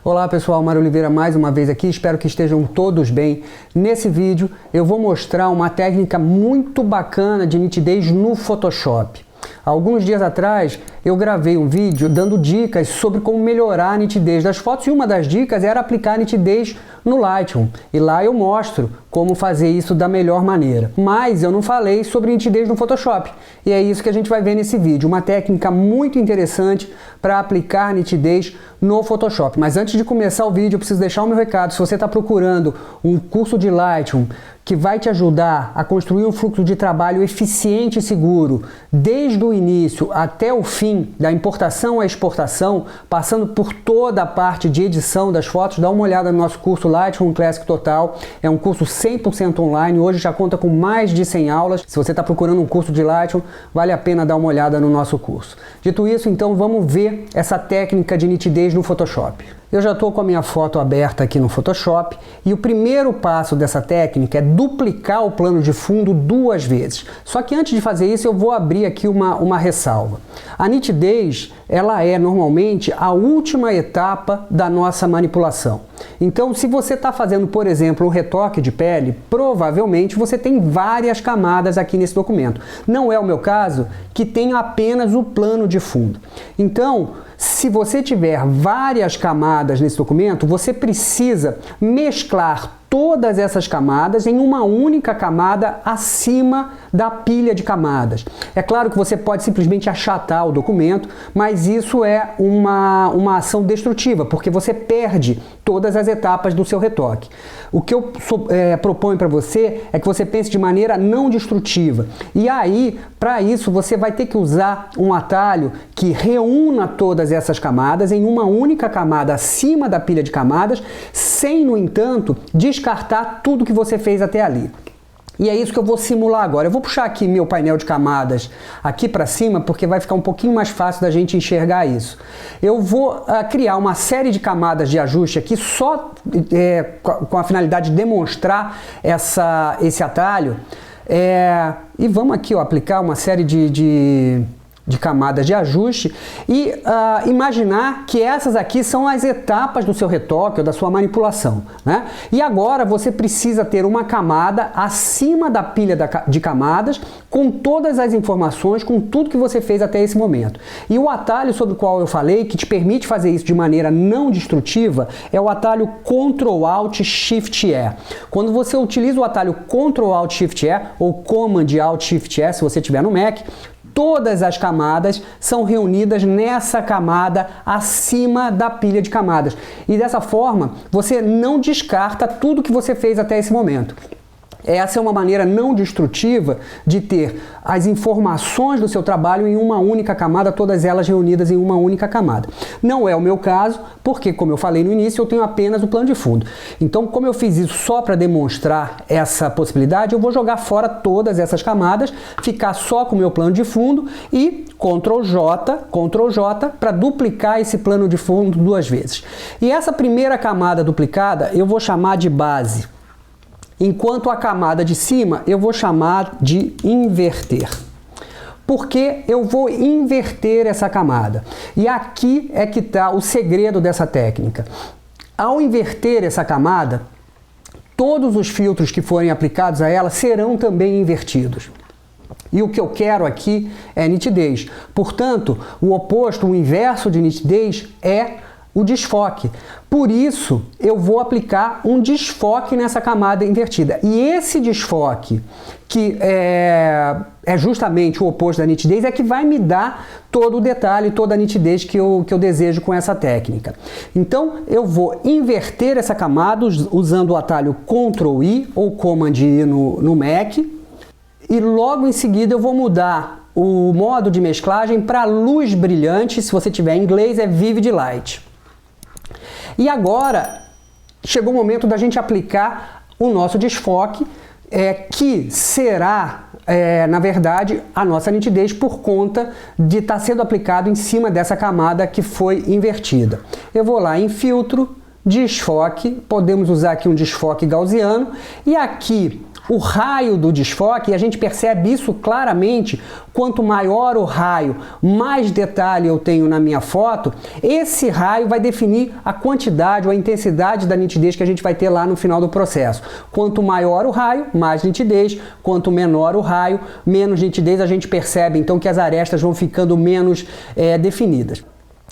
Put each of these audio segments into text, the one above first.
Olá pessoal, Mário Oliveira mais uma vez aqui, espero que estejam todos bem. Nesse vídeo eu vou mostrar uma técnica muito bacana de nitidez no Photoshop. Alguns dias atrás eu gravei um vídeo dando dicas sobre como melhorar a nitidez das fotos e uma das dicas era aplicar nitidez no Lightroom. E lá eu mostro como fazer isso da melhor maneira. Mas eu não falei sobre nitidez no Photoshop. E é isso que a gente vai ver nesse vídeo. Uma técnica muito interessante para aplicar nitidez no Photoshop. Mas antes de começar o vídeo eu preciso deixar o meu recado. Se você está procurando um curso de Lightroom que vai te ajudar a construir um fluxo de trabalho eficiente e seguro, desde o início até o fim, da importação à exportação, passando por toda a parte de edição das fotos, dá uma olhada no nosso curso Lightroom Classic Total. É um curso 100% online, hoje já conta com mais de 100 aulas. Se você está procurando um curso de Lightroom, vale a pena dar uma olhada no nosso curso. Dito isso, então vamos ver essa técnica de nitidez no Photoshop. Eu já estou com a minha foto aberta aqui no Photoshop e o primeiro passo dessa técnica é duplicar o plano de fundo 2 vezes. Só que antes de fazer isso eu vou abrir aqui uma ressalva. A nitidez, ela é normalmente a última etapa da nossa manipulação. Então, se você está fazendo, por exemplo, um retoque de pele, provavelmente você tem várias camadas aqui nesse documento. Não é o meu caso, que tenho apenas o plano de fundo. Então, se você tiver várias camadas nesse documento, você precisa mesclar todas essas camadas em uma única camada acima da pilha de camadas. É claro que você pode simplesmente achatar o documento, mas isso é uma ação destrutiva, porque você perde todas as etapas do seu retoque. O que eu proponho para você é que você pense de maneira não destrutiva. E aí, para isso, você vai ter que usar um atalho que reúna todas essas camadas em uma única camada acima da pilha de camadas, sem, no entanto, descartar tudo que você fez até ali. E é isso que eu vou simular agora. Eu vou puxar aqui meu painel de camadas aqui para cima, porque vai ficar um pouquinho mais fácil da gente enxergar isso. Eu vou criar uma série de camadas de ajuste aqui, só com a finalidade de demonstrar esse atalho. E vamos aqui aplicar uma série de camadas de ajuste e imaginar que essas aqui são as etapas do seu retoque ou da sua manipulação, né? E agora você precisa ter uma camada acima da pilha de camadas com todas as informações, com tudo que você fez até esse momento. E o atalho sobre o qual eu falei, que te permite fazer isso de maneira não destrutiva, é o atalho Ctrl-Alt-Shift-E. Quando você utiliza o atalho Ctrl-Alt-Shift-E ou Command-Alt-Shift-E, se você estiver no Mac, todas as camadas são reunidas nessa camada acima da pilha de camadas. E dessa forma, você não descarta tudo que você fez até esse momento. Essa é uma maneira não destrutiva de ter as informações do seu trabalho em uma única camada, todas elas reunidas em uma única camada. Não é o meu caso, porque, como eu falei no início, eu tenho apenas o plano de fundo. Então, como eu fiz isso só para demonstrar essa possibilidade, eu vou jogar fora todas essas camadas, ficar só com o meu plano de fundo e Ctrl J para duplicar esse plano de fundo 2 vezes. E essa primeira camada duplicada eu vou chamar de base. Enquanto a camada de cima eu vou chamar de inverter. Porque eu vou inverter essa camada. E aqui é que está o segredo dessa técnica. Ao inverter essa camada, todos os filtros que forem aplicados a ela serão também invertidos. E o que eu quero aqui é nitidez. Portanto, o oposto, o inverso de nitidez é o desfoque. Por isso, eu vou aplicar um desfoque nessa camada invertida. E esse desfoque, que é justamente o oposto da nitidez, é que vai me dar todo o detalhe, toda a nitidez que eu desejo com essa técnica. Então, eu vou inverter essa camada usando o atalho Ctrl-I ou Command-I no Mac. E logo em seguida eu vou mudar o modo de mesclagem para luz brilhante. Se você tiver em inglês, é Vivid Light. E agora chegou o momento da gente aplicar o nosso desfoque, que será, na verdade, a nossa nitidez por conta de estar sendo aplicado em cima dessa camada que foi invertida. Eu vou lá em Filtro, Desfoque, podemos usar aqui um desfoque gaussiano, e aqui o raio do desfoque, e a gente percebe isso claramente, quanto maior o raio, mais detalhe eu tenho na minha foto, esse raio vai definir a quantidade ou a intensidade da nitidez que a gente vai ter lá no final do processo. Quanto maior o raio, mais nitidez, quanto menor o raio, menos nitidez. A gente percebe então que as arestas vão ficando menos definidas.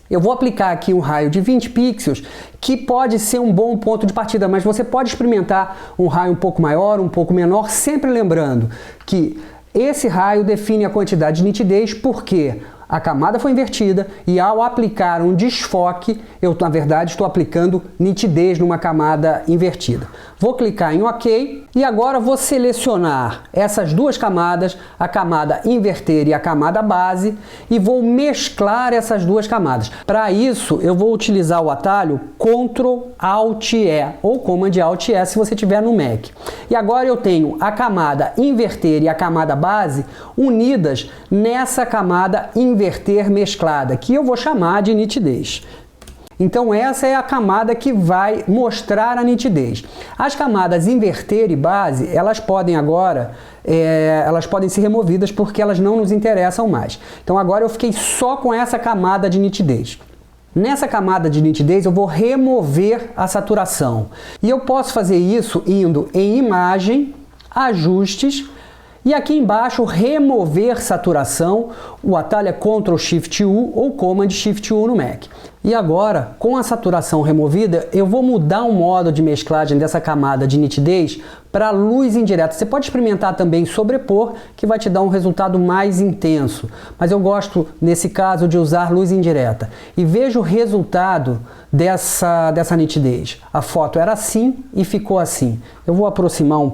Eu vou aplicar aqui um raio de 20 pixels, que pode ser um bom ponto de partida, mas você pode experimentar um raio um pouco maior, um pouco menor, sempre lembrando que esse raio define a quantidade de nitidez, porque a camada foi invertida e ao aplicar um desfoque, eu na verdade estou aplicando nitidez numa camada invertida. Vou clicar em OK e agora vou selecionar essas duas camadas, a camada inverter e a camada base, e vou mesclar essas duas camadas. Para isso, eu vou utilizar o atalho Ctrl Alt E ou Command Alt E se você tiver no Mac. E agora eu tenho a camada inverter e a camada base unidas nessa camada inverter mesclada, que eu vou chamar de nitidez. Então essa é a camada que vai mostrar a nitidez. As camadas inverter e base, elas podem agora, elas podem ser removidas porque elas não nos interessam mais. Então agora eu fiquei só com essa camada de nitidez. Nessa camada de nitidez eu vou remover a saturação. E eu posso fazer isso indo em Imagem, Ajustes, e aqui embaixo, remover saturação, o atalho é Ctrl Shift U ou Command Shift U no Mac. E agora, com a saturação removida, eu vou mudar o modo de mesclagem dessa camada de nitidez para luz indireta. Você pode experimentar também sobrepor, que vai te dar um resultado mais intenso. Mas eu gosto, nesse caso, de usar luz indireta. E veja o resultado dessa nitidez. A foto era assim e ficou assim. Eu vou aproximar um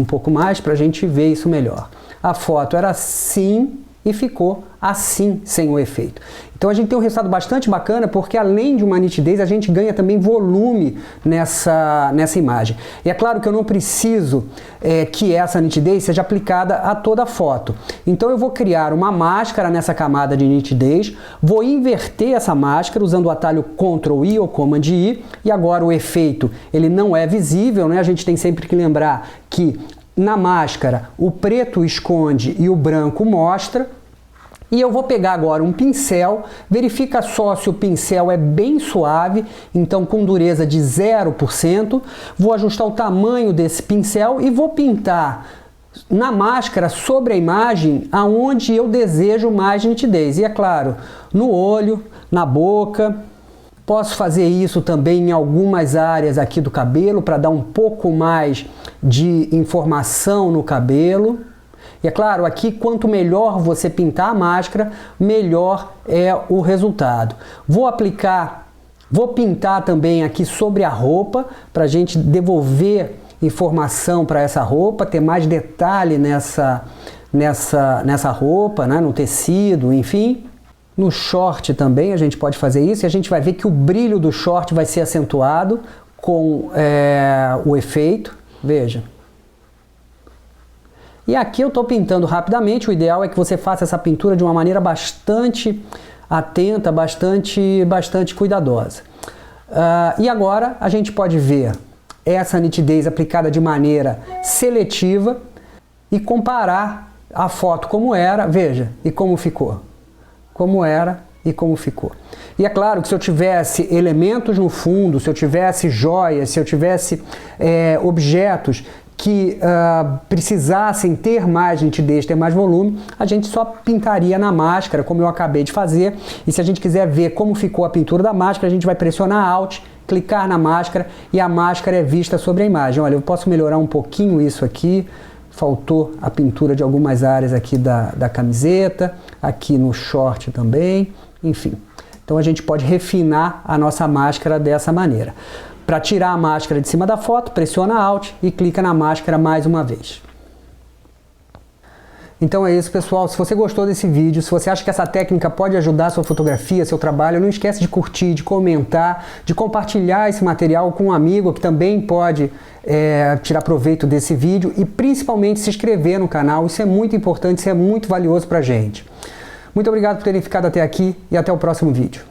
pouco mais para a gente ver isso melhor. A foto era assim e ficou assim, sem o efeito. Então a gente tem um resultado bastante bacana, porque além de uma nitidez, a gente ganha também volume nessa imagem. E é claro que eu não preciso que essa nitidez seja aplicada a toda a foto. Então eu vou criar uma máscara nessa camada de nitidez, vou inverter essa máscara usando o atalho Ctrl I ou Command I, e agora o efeito ele não é visível, né? A gente tem sempre que lembrar que na máscara o preto esconde e o branco mostra. E eu vou pegar agora um pincel, verifica só se o pincel é bem suave, então com dureza de 0%, vou ajustar o tamanho desse pincel e vou pintar na máscara sobre a imagem aonde eu desejo mais nitidez. E é claro, no olho, na boca. Posso fazer isso também em algumas áreas aqui do cabelo para dar um pouco mais de informação no cabelo. E é claro, aqui quanto melhor você pintar a máscara, melhor é o resultado. Vou pintar também aqui sobre a roupa, para a gente devolver informação para essa roupa, ter mais detalhe nessa roupa, né, no tecido, enfim. No short também a gente pode fazer isso, e a gente vai ver que o brilho do short vai ser acentuado com o efeito. Veja. E aqui eu estou pintando rapidamente. O ideal é que você faça essa pintura de uma maneira bastante atenta, bastante cuidadosa. E agora a gente pode ver essa nitidez aplicada de maneira seletiva e comparar a foto como era, veja, e como ficou. Como era e como ficou. E é claro que se eu tivesse elementos no fundo, se eu tivesse joias, se eu tivesse objetos que precisassem ter mais nitidez, ter mais volume, a gente só pintaria na máscara, como eu acabei de fazer. E se a gente quiser ver como ficou a pintura da máscara, a gente vai pressionar Alt, clicar na máscara e a máscara é vista sobre a imagem. Olha, eu posso melhorar um pouquinho isso aqui. Faltou a pintura de algumas áreas aqui da camiseta, aqui no short também, enfim. Então a gente pode refinar a nossa máscara dessa maneira. Para tirar a máscara de cima da foto, pressiona Alt e clica na máscara mais uma vez. Então é isso, pessoal. Se você gostou desse vídeo, se você acha que essa técnica pode ajudar a sua fotografia, seu trabalho, não esquece de curtir, de comentar, de compartilhar esse material com um amigo que também pode tirar proveito desse vídeo, e principalmente se inscrever no canal. Isso é muito importante, isso é muito valioso para a gente. Muito obrigado por terem ficado até aqui e até o próximo vídeo.